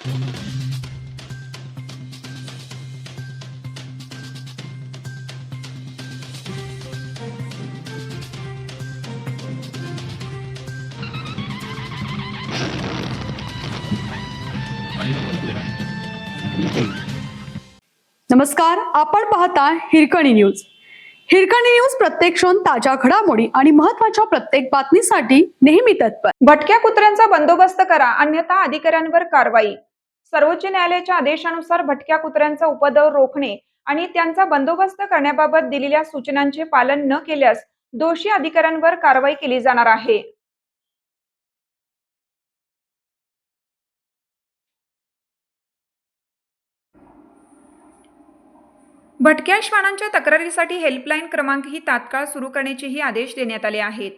नमस्कार, आपण पाहता हिरकणी न्यूज. हिरकणी न्यूज प्रत्येक क्षण ताज्या घडामोडी आणि महत्त्वाच्या प्रत्येक बातमीसाठी नेहमी तत्पर. भटक्या कुत्र्यांचा बंदोबस्त करा, अन्यथा अधिकाऱ्यांवर कारवाई. सर्वोच्च न्यायालयाच्या आदेशानुसार भटक्या कुत्र्यांचा उपद्रव रोखणे आणि त्यांचा बंदोबस्त करण्याबाबत दिलेल्या सूचनांचे पालन न केल्यास दोषी अधिकाऱ्यांवर कारवाई केली जाणार आहे. भटक्या श्वानांच्या तक्रारीसाठी हेल्पलाईन क्रमांकही तात्काळ सुरू करण्याचेही आदेश देण्यात आले आहेत.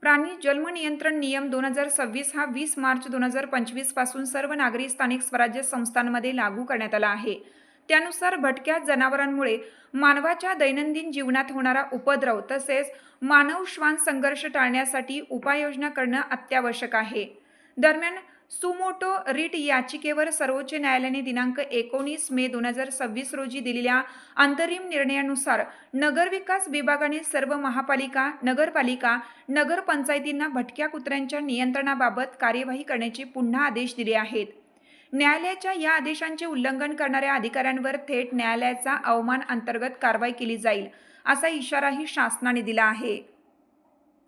प्राणी जन्म नियंत्रण नियम 2026 हा 20 मार्च 2025 पासून सर्व नागरी स्थानिक स्वराज्य संस्थांमध्ये लागू करण्यात आला आहे. त्यानुसार भटक्या जनावरांमुळे मानवाच्या दैनंदिन जीवनात होणारा उपद्रव तसेच मानव श्वान संघर्ष टाळण्यासाठी उपाययोजना करणं अत्यावश्यक आहे. दरम्यान सुमोटो रिट याचिकेवर सर्वोच्च न्यायालयाने दिनांक 19 मे 2026 रोजी दिलेल्या अंतरिम निर्णयानुसार नगरविकास विभागाने सर्व महापालिका, नगरपालिका, नगरपंचायतींना भटक्या कुत्र्यांच्या नियंत्रणाबाबत कार्यवाही करण्याचे पुन्हा आदेश दिले आहेत. न्यायालयाच्या या आदेशांचे उल्लंघन करणाऱ्या अधिकाऱ्यांवर थेट न्यायालयाचा अवमान अंतर्गत कारवाई केली जाईल असा इशाराही शासनाने दिला आहे.